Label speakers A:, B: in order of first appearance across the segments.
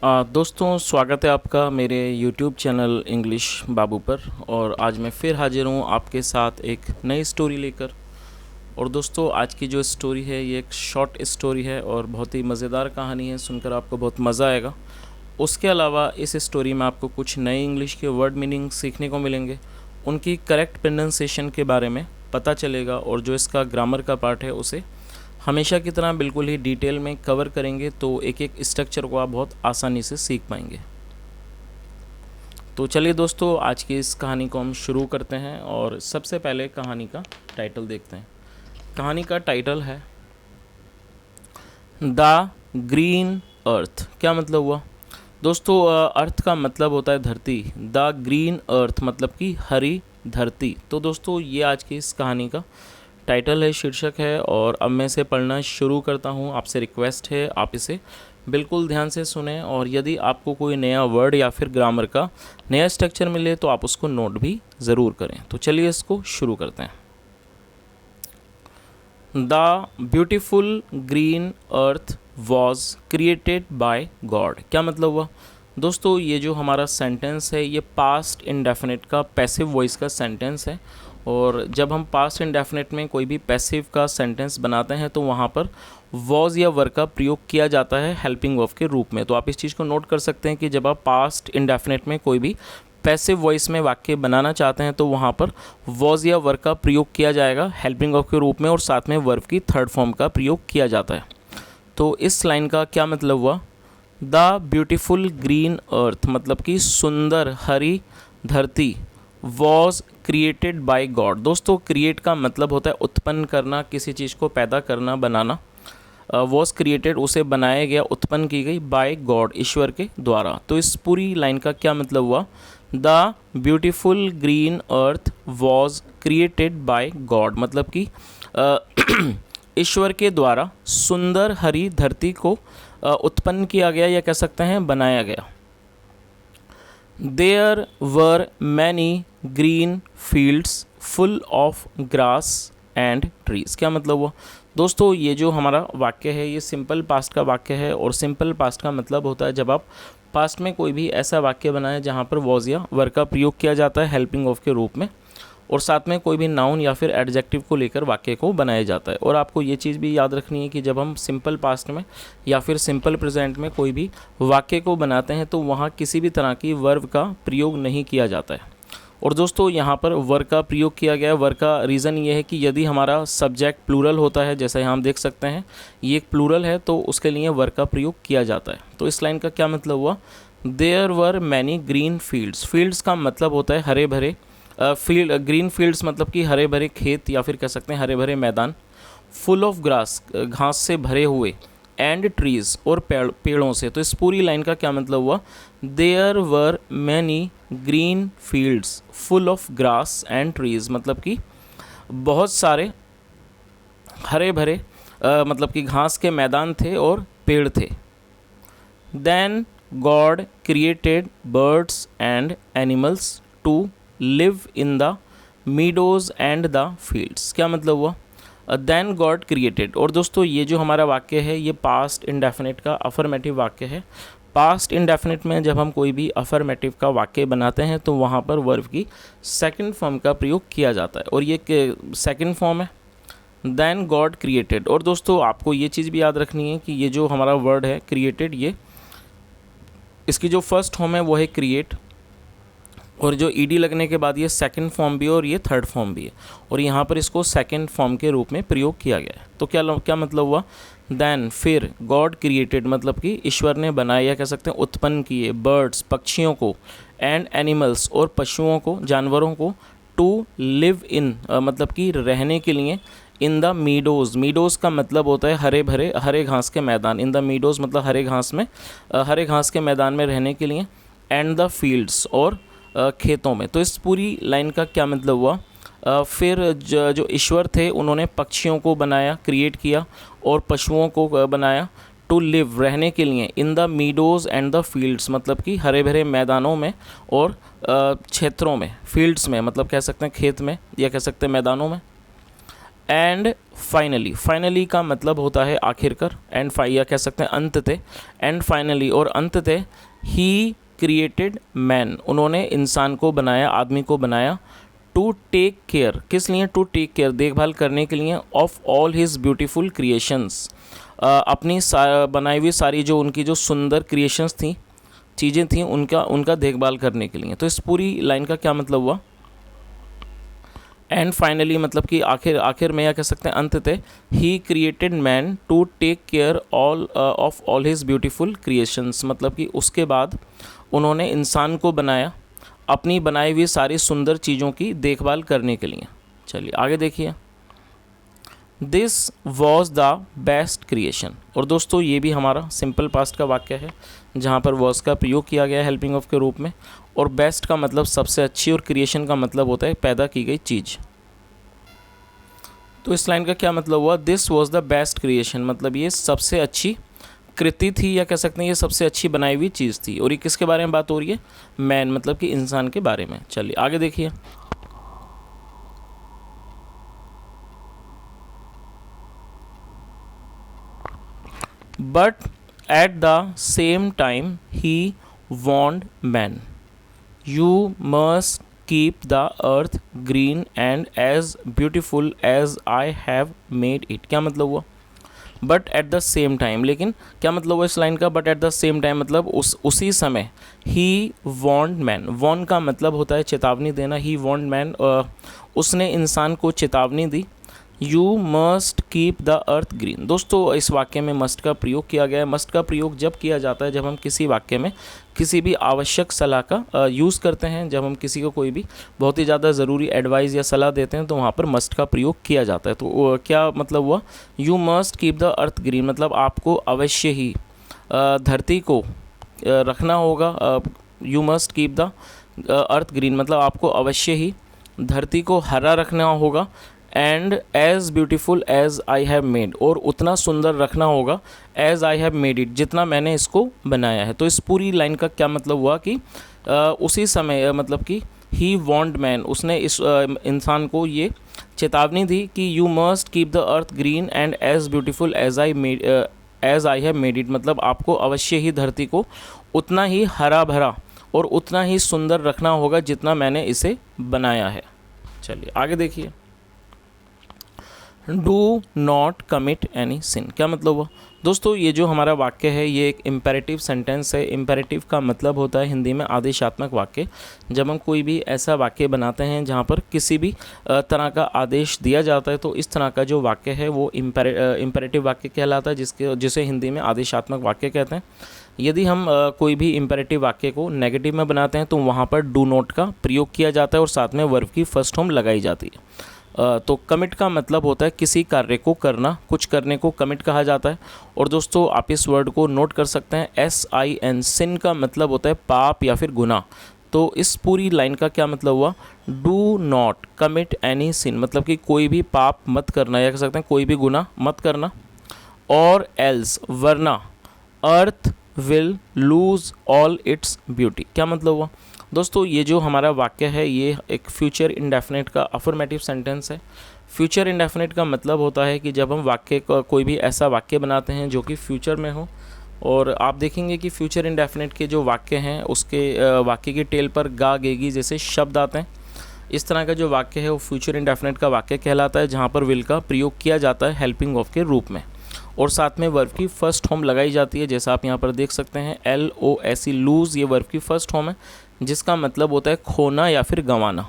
A: दोस्तों, स्वागत है आपका मेरे YouTube चैनल इंग्लिश बाबू पर। और आज मैं फिर हाजिर हूँ आपके साथ एक नई स्टोरी लेकर। और दोस्तों, आज की जो स्टोरी है ये एक शॉर्ट स्टोरी है और बहुत ही मज़ेदार कहानी है, सुनकर आपको बहुत मज़ा आएगा। उसके अलावा इस स्टोरी में आपको कुछ नए इंग्लिश के वर्ड मीनिंग सीखने को मिलेंगे, उनकी करेक्ट प्रोनाउंसिएशन के बारे में पता चलेगा, और जो इसका ग्रामर का पार्ट है उसे हमेशा की तरह बिल्कुल ही डिटेल में कवर करेंगे, तो एक एक स्ट्रक्चर को आप बहुत आसानी से सीख पाएंगे। तो चलिए दोस्तों, आज की इस कहानी को हम शुरू करते हैं और सबसे पहले कहानी का टाइटल देखते हैं। कहानी का टाइटल है द ग्रीन अर्थ। क्या मतलब हुआ दोस्तों? अर्थ का मतलब होता है धरती। द ग्रीन अर्थ मतलब कि हरी धरती। तो दोस्तों, ये आज की इस कहानी का टाइटल है, शीर्षक है। और अब मैं इसे पढ़ना शुरू करता हूँ। आपसे रिक्वेस्ट है आप इसे बिल्कुल ध्यान से सुने, और यदि आपको कोई नया वर्ड या फिर ग्रामर का नया स्ट्रक्चर मिले तो आप उसको नोट भी ज़रूर करें। तो चलिए इसको शुरू करते हैं। The beautiful green earth was created by God. क्या मतलब हुआ दोस्तों? ये जो हमारा सेंटेंस है ये पास्ट इंडेफिनिट का पैसिव वॉइस का सेंटेंस है। और जब हम पास्ट इंडेफिनिट में कोई भी पैसिव का सेंटेंस बनाते हैं तो वहाँ पर वॉज या वर का प्रयोग किया जाता है हेल्पिंग वर्ब के रूप में। तो आप इस चीज़ को नोट कर सकते हैं कि जब आप पास्ट इंडेफिनिट में कोई भी पैसिव वॉइस में वाक्य बनाना चाहते हैं तो वहाँ पर वॉज या वर का प्रयोग किया जाएगा हेल्पिंग वर्ब के रूप में, और साथ में वर्ब की थर्ड फॉर्म का प्रयोग किया जाता है। तो इस लाइन का क्या मतलब हुआ? द ब्यूटिफुल ग्रीन अर्थ मतलब कि सुंदर हरी धरती वॉज क्रिएटेड बाय गॉड। दोस्तों, क्रिएट का मतलब होता है उत्पन्न करना, किसी चीज़ को पैदा करना, बनाना। वॉज क्रिएटेड उसे बनाया गया, उत्पन्न की गई, बाय गॉड ईश्वर के द्वारा। तो इस पूरी लाइन का क्या मतलब हुआ? The beautiful green earth was created by God मतलब कि ईश्वर के द्वारा सुंदर हरी धरती को उत्पन्न किया गया, या कह सकते हैं बनाया गया। There were many green fields full of grass and trees. क्या मतलब हुआ दोस्तों? ये जो हमारा वाक्य है ये सिंपल पास्ट का वाक्य है, और सिंपल पास्ट का मतलब होता है जब आप पास्ट में कोई भी ऐसा वाक्य बनाएं जहाँ पर वॉज या वर का प्रयोग किया जाता है हेल्पिंग ऑफ के रूप में, और साथ में कोई भी नाउन या फिर एडजेक्टिव को लेकर वाक्य को बनाया जाता है। और आपको ये चीज़ भी याद रखनी है कि जब हम सिंपल पास्ट में या फिर सिंपल प्रेजेंट में कोई भी वाक्य को बनाते हैं तो वहाँ किसी भी तरह की वर्ब का प्रयोग नहीं किया जाता है। और दोस्तों, यहाँ पर वर्ब का प्रयोग किया गया है। वर्ब का रीज़न ये है कि यदि हमारा सब्जेक्ट प्लूरल होता है, जैसा यहाँ हम देख सकते हैं ये एक प्लूरल है, तो उसके लिए वर्ब का प्रयोग किया जाता है। तो इस लाइन का क्या मतलब हुआ? There were many green fields. Fields का मतलब होता है हरे भरे फील्ड। ग्रीन फील्ड्स मतलब कि हरे भरे खेत या फिर कह सकते हैं हरे भरे मैदान। फुल ऑफ ग्रास घास से भरे हुए, एंड ट्रीज़ और पेड़ों से। तो इस पूरी लाइन का क्या मतलब हुआ? There were many green fields full of grass and trees मतलब कि बहुत सारे हरे भरे मतलब कि घास के मैदान थे और पेड़ थे। Then God created birds and animals to live in the meadows and the fields. क्या मतलब हुआ? Then God created. और दोस्तों, ये जो हमारा वाक्य है ये पास्ट इंडेफिनिट का अफर्मेटिव वाक्य है। पास्ट इंडेफिनिट में जब हम कोई भी अफर्मेटिव का वाक्य बनाते हैं तो वहाँ पर वर्ब की सेकंड फॉर्म का प्रयोग किया जाता है, और ये सेकंड फॉर्म है देन गॉड क्रिएटेड। और दोस्तों, आपको ये चीज़ भी याद रखनी है कि ये जो हमारा वर्ड है क्रिएटेड, ये इसकी जो फर्स्ट फॉर्म है वो है क्रिएट, और जो ईडी लगने के बाद ये सेकंड फॉर्म भी है और ये थर्ड फॉर्म भी है, और यहाँ पर इसको सेकंड फॉर्म के रूप में प्रयोग किया गया है। तो क्या मतलब हुआ? देन फिर गॉड क्रिएटेड मतलब कि ईश्वर ने बनाया, या कह सकते हैं उत्पन्न किए, बर्ड्स पक्षियों को, एंड एनिमल्स और पशुओं को, जानवरों को, टू लिव इन मतलब कि रहने के लिए, इन द मीडोज़। मीडोज़ का मतलब होता है हरे भरे हरे घास के मैदान। इन द मीडोज़ मतलब हरे घास में हरे घास के मैदान में रहने के लिए, एंड द फील्ड्स और खेतों में। तो इस पूरी लाइन का क्या मतलब हुआ? फिर जो ईश्वर थे उन्होंने पक्षियों को बनाया, क्रिएट किया, और पशुओं को बनाया टू लिव रहने के लिए, इन the meadows and the fields मतलब कि हरे भरे मैदानों में और क्षेत्रों में। फील्ड्स में मतलब कह सकते हैं खेत में, या कह सकते हैं मैदानों में। एंड फाइनली, फाइनली का मतलब होता है आखिरकार, एंड या कह सकते हैं अंततः, एंड फाइनली और अंततः, ही क्रिएटेड मैन, उन्होंने इंसान को बनाया, आदमी को बनाया, टू टेक केयर, किस लिए, टू टेक केयर, देखभाल करने के लिए, of all his beautiful creations, अपनी बनाई हुई सारी जो उनकी जो सुंदर क्रिएशंस थी, चीज़ें थी, उनका देखभाल करने के लिए। तो इस पूरी लाइन का क्या मतलब हुआ, एंड फाइनली मतलब कि आखिर में या कह सकते हैं अंततः, he created man to take care of all his beautiful creations, मतलब कि उसके बाद उन्होंने इंसान को बनाया अपनी बनाई हुई सारी सुंदर चीज़ों की देखभाल करने के लिए। चलिए आगे देखिए, this was the best creation, और दोस्तों ये भी हमारा सिंपल पास्ट का वाक्य है जहाँ पर वॉज का प्रयोग किया गया है हेल्पिंग ऑफ के रूप में, और बेस्ट का मतलब सबसे अच्छी, और क्रिएशन का मतलब होता है पैदा की गई चीज़। तो इस लाइन का क्या मतलब हुआ, this was the best creation, मतलब ये सबसे अच्छी कृति थी, या कह सकते हैं ये सबसे अच्छी बनाई हुई चीज़ थी। और ये किसके बारे में बात हो रही है, मैन मतलब कि इंसान के बारे में। चलिए आगे देखिए, but at the same time ही warned man, you must keep the earth green and as beautiful as I have made it. क्या मतलब हुआ, but at the same time, लेकिन क्या मतलब हुआ इस लाइन का, but at the same time मतलब उसी समय, ही वार्नड मैन, वार्न का मतलब होता है चेतावनी देना, ही वार्नड मैन, उसने इंसान को चेतावनी दी, you must keep the earth green. दोस्तों इस वाक्य में मस्ट का प्रयोग किया गया है। मस्ट का प्रयोग जब किया जाता है जब हम किसी वाक्य में किसी भी आवश्यक सलाह का यूज़ करते हैं, जब हम किसी को कोई भी बहुत ही ज़्यादा ज़रूरी एडवाइस या सलाह देते हैं तो वहाँ पर मस्ट का प्रयोग किया जाता है। तो क्या मतलब हुआ, you must keep the earth green, मतलब आपको अवश्य ही धरती को रखना होगा, you must keep the earth green मतलब आपको अवश्य ही धरती को हरा रखना होगा, and as beautiful as I have made, और उतना सुंदर रखना होगा as I have made it, जितना मैंने इसको बनाया है। तो इस पूरी लाइन का क्या मतलब हुआ कि उसी समय मतलब कि ही वांट मैन, उसने इस इंसान को ये चेतावनी दी कि you must keep the earth green and as beautiful as I have made it, मतलब आपको अवश्य ही धरती को उतना ही हरा भरा और उतना ही सुंदर रखना होगा जितना मैंने इसे बनाया है। चलिए आगे देखिए, डू नॉट कमिट एनी सिन। क्या मतलब हुआ, दोस्तों ये जो हमारा वाक्य है ये एक इम्पेरेटिव सेंटेंस है। इम्पेरेटिव का मतलब होता है हिंदी में आदेशात्मक वाक्य। जब हम कोई भी ऐसा वाक्य बनाते हैं जहाँ पर किसी भी तरह का आदेश दिया जाता है तो इस तरह का जो वाक्य है वो इम्पेरेटिव वाक्य कहलाता है, जिसे हिंदी में आदेशात्मक वाक्य कहते हैं। यदि हम कोई भी इम्पेरेटिव वाक्य को नेगेटिव में बनाते हैं तो वहाँ पर डू नॉट का प्रयोग किया जाता है और साथ में वर्ब की फर्स्ट फॉर्म लगाई जाती है। तो कमिट का मतलब होता है किसी कार्य को करना, कुछ करने को कमिट कहा जाता है। और दोस्तों आप इस वर्ड को नोट कर सकते हैं, SIN, सिन का मतलब होता है पाप या फिर गुनाह। तो इस पूरी लाइन का क्या मतलब हुआ, डू नॉट कमिट एनी सिन, मतलब कि कोई भी पाप मत करना, या कह सकते हैं कोई भी गुनाह मत करना। और एल्स, वरना, earth will lose all its beauty. क्या मतलब हुआ, दोस्तों ये जो हमारा वाक्य है ये एक फ्यूचर इंडेफिनिट का अफर्मेटिव सेंटेंस है। फ्यूचर इंडेफिनिट का मतलब होता है कि जब हम वाक्य कोई भी ऐसा वाक्य बनाते हैं जो कि फ्यूचर में हो, और आप देखेंगे कि फ्यूचर इंडेफिनिट के जो वाक्य हैं उसके वाक्य की टेल पर गा गेगी जैसे शब्द आते हैं। इस तरह का जो वाक्य है वो फ्यूचर इंडेफिनिट का वाक्य कहलाता है, जहाँ पर विल का प्रयोग किया जाता है हेल्पिंग ऑफ के रूप में और साथ में वर्ब की फर्स्ट फॉर्म लगाई जाती है। जैसा आप यहाँ पर देख सकते हैं LOSE, लूज़, ये वर्ब की फर्स्ट फॉर्म है जिसका मतलब होता है खोना या फिर गंवाना।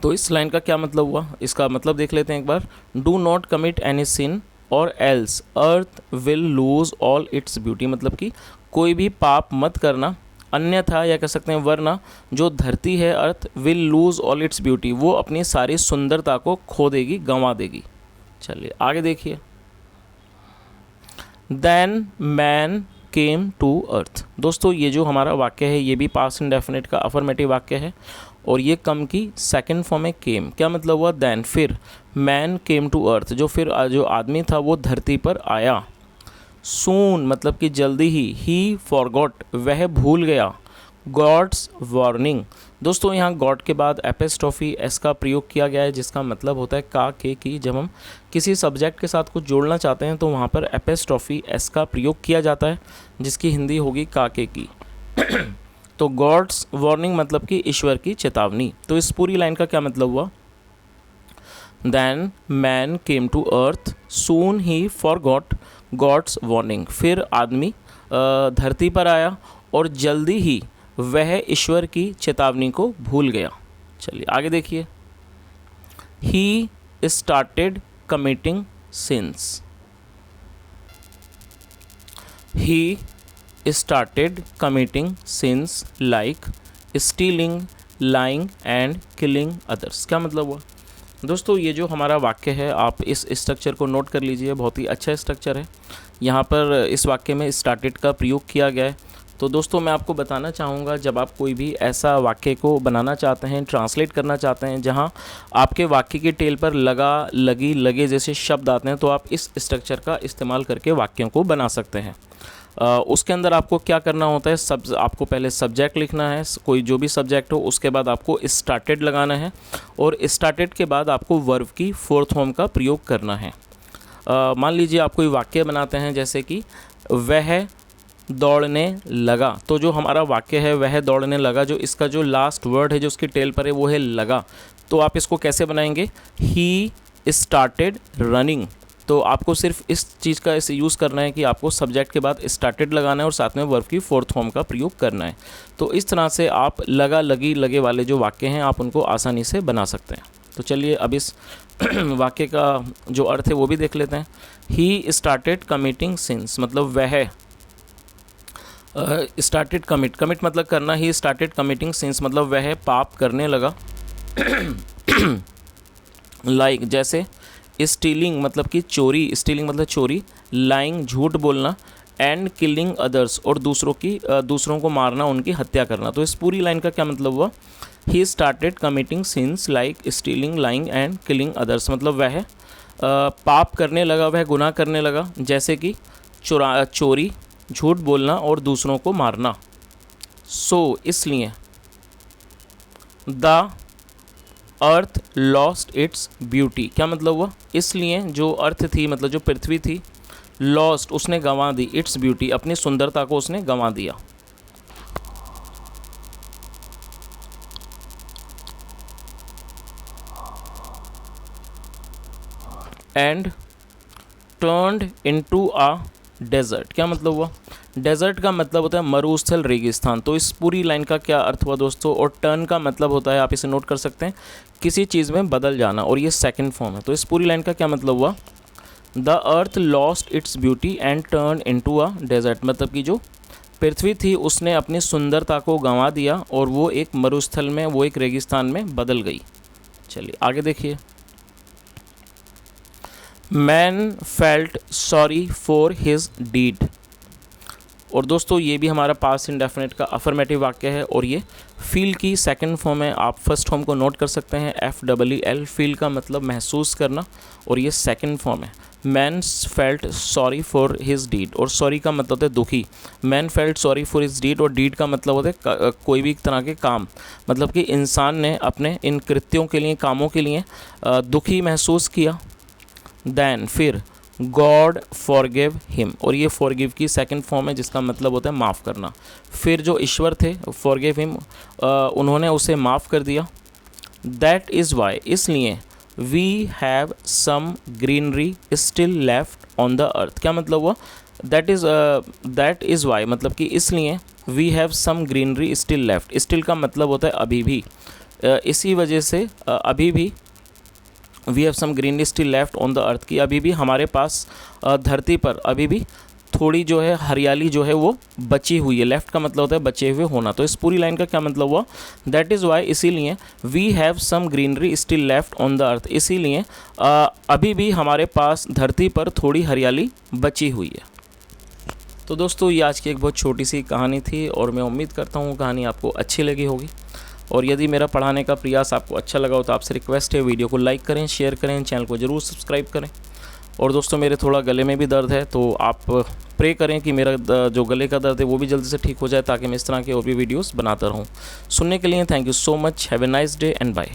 A: तो इस लाइन का क्या मतलब हुआ, इसका मतलब देख लेते हैं एक बार। डू नॉट कमिट एनी सिन और else earth will lose all its beauty, मतलब कि कोई भी पाप मत करना, अन्यथा या कह सकते हैं वरना जो धरती है earth will lose all its beauty, वो अपनी सारी सुंदरता को खो देगी, गंवा देगी। चलिए आगे देखिए, then man came to earth. दोस्तों ये जो हमारा वाक्य है ये भी पास्ट इंडेफिनिट का अफर्मेटिव वाक्य है और ये कम की सेकंड फॉर्म है केम। क्या मतलब हुआ, देन फिर, मैन केम टू अर्थ, जो आदमी था वो धरती पर आया। सून मतलब कि जल्दी ही फॉरगॉट वह भूल गया, गॉड्स वार्निंग। दोस्तों यहाँ गॉड के बाद एपिस्ट्रोफी एस का प्रयोग किया गया है, जिसका मतलब होता है का के की। जब हम किसी सब्जेक्ट के साथ कुछ जोड़ना चाहते हैं तो वहाँ पर एपिस्ट्रोफी एस का प्रयोग किया जाता है, जिसकी हिंदी होगी का के की। तो गॉड्स वार्निंग मतलब कि ईश्वर की चेतावनी। तो इस पूरी लाइन का क्या मतलब हुआ? Then man came to earth, soon he forgot God's warning। फिर आदमी धरती पर आया और जल्दी ही वह ईश्वर की चेतावनी को भूल गया। चलिए आगे देखिए। He started committing sins। He started committing sins like stealing, lying and killing others। क्या मतलब हुआ? दोस्तों ये जो हमारा वाक्य है, आप इस स्ट्रक्चर को नोट कर लीजिए, बहुत ही अच्छा स्ट्रक्चर है। यहाँ पर इस वाक्य में स्टार्टेड का प्रयोग किया गया है। तो दोस्तों मैं आपको बताना चाहूँगा, जब आप कोई भी ऐसा वाक्य को बनाना चाहते हैं, ट्रांसलेट करना चाहते हैं, जहाँ आपके वाक्य की टेल पर लगा, लगी, लगे जैसे शब्द आते हैं, तो आप इस स्ट्रक्चर का इस्तेमाल करके वाक्यों को बना सकते हैं। उसके अंदर आपको क्या करना होता है, आपको पहले सब्जेक्ट लिखना है, कोई जो भी सब्जेक्ट हो, उसके बाद आपको स्टार्टेड लगाना है और स्टार्टेड के बाद आपको वर्ब की फोर्थ फॉर्म का प्रयोग करना है। मान लीजिए आप कोई वाक्य बनाते हैं, जैसे कि वह दौड़ने लगा। तो जो हमारा वाक्य है वह दौड़ने लगा, जो इसका जो लास्ट वर्ड है जो उसकी टेल पर है वो है लगा। तो आप इसको कैसे बनाएंगे? He started running. तो आपको सिर्फ इस चीज़ का इसे यूज़ करना है कि आपको सब्जेक्ट के बाद स्टार्टेड लगाना है और साथ में वर्ब की फोर्थ फॉर्म का प्रयोग करना है। तो इस तरह से आप लगा, लगी, लगे वाले जो वाक्य हैं आप उनको आसानी से बना सकते हैं। तो चलिए अब इस वाक्य का जो अर्थ है वो भी देख लेते हैं। ही स्टार्टेड कमिटिंग सिंस, मतलब वह स्टार्टेड कमिट मतलब करना। ही स्टार्टेड कमिटिंग सिंस मतलब वह पाप करने लगा। लाइक जैसे स्टीलिंग मतलब कि चोरी, स्टीलिंग मतलब चोरी, लाइंग झूठ बोलना, एंड किलिंग अदर्स और दूसरों को मारना, उनकी हत्या करना। तो इस पूरी लाइन का क्या मतलब हुआ? He started committing since like stealing, lying and killing others, मतलब वह पाप करने लगा, वह गुनाह करने लगा, जैसे कि चोरी, झूठ बोलना और दूसरों को मारना। सो इसलिए the earth lost its beauty. क्या मतलब हुआ? इसलिए जो अर्थ थी, मतलब जो पृथ्वी थी, लॉस्ट उसने गंवा दी, इट्स ब्यूटी अपनी सुंदरता को उसने गंवा दिया। And turned into a desert. क्या मतलब हुआ? डेजर्ट का मतलब होता है मरुस्थल, रेगिस्तान। तो इस पूरी लाइन का क्या अर्थ हुआ दोस्तों? और टर्न का मतलब होता है, आप इसे नोट कर सकते हैं, किसी चीज़ में बदल जाना, और ये सेकंड फॉर्म है। तो इस पूरी लाइन का क्या मतलब हुआ? The earth lost its beauty and turn into a desert, मतलब कि जो पृथ्वी थी उसने अपनी सुंदरता को गंवा दिया और वो एक मरुस्थल में, वो एक रेगिस्तान में बदल गई। चलिए आगे देखिए। Man felt sorry for his deed. और दोस्तों ये भी हमारा पास्ट इंडेफिनिट का अफर्मेटिव वाक्य है और ये फील की सेकंड फॉर्म है। आप फर्स्ट फॉर्म को नोट कर सकते हैं, FEEL। फील का मतलब महसूस करना और ये सेकंड फॉर्म है। Man felt sorry for his deed, और सॉरी का मतलब होता है दुखी। Man felt sorry for his deed, और डीड का मतलब होता है कोई भी तरह के काम, मतलब कि इंसान ने अपने इन कृत्यों के लिए, कामों के लिए दुखी महसूस किया। देन फिर गॉड फॉरगिव हिम, और ये फॉरगिव की सेकंड फॉर्म है जिसका मतलब होता है माफ़ करना। फिर जो ईश्वर थे, फॉरगिव हिम, उन्होंने उसे माफ़ कर दिया। दैट इज़ वाई, इसलिए we have some greenery still left on the earth. क्या मतलब हुआ? दैट इज़ वाई मतलब कि इसलिए we have some greenery still left. Still का मतलब होता है अभी भी, इसी वजह से अभी भी we have some greenery still left on the earth, की अभी भी हमारे पास धरती पर अभी भी थोड़ी जो है हरियाली जो है वो बची हुई है। लेफ्ट का मतलब होता है बचे हुए होना। तो इस पूरी लाइन का क्या मतलब हुआ? दैट इज़ वाई, इसीलिए we have some greenery still left on the earth, इसीलिए अभी भी हमारे पास धरती पर थोड़ी हरियाली बची हुई है। तो दोस्तों ये आज की एक बहुत छोटी सी कहानी थी और मैं उम्मीद करता हूँ कहानी आपको अच्छी लगी होगी। और यदि मेरा पढ़ाने का प्रयास आपको अच्छा लगा हो तो आपसे रिक्वेस्ट है, वीडियो को लाइक करें, शेयर करें, चैनल को ज़रूर सब्सक्राइब करें। और दोस्तों मेरे थोड़ा गले में भी दर्द है, तो आप प्रे करें कि मेरा जो गले का दर्द है वो भी जल्दी से ठीक हो जाए, ताकि मैं इस तरह के और भी वीडियोस बनाता रहूँ। सुनने के लिए thank you so much. Have a nice day and bye.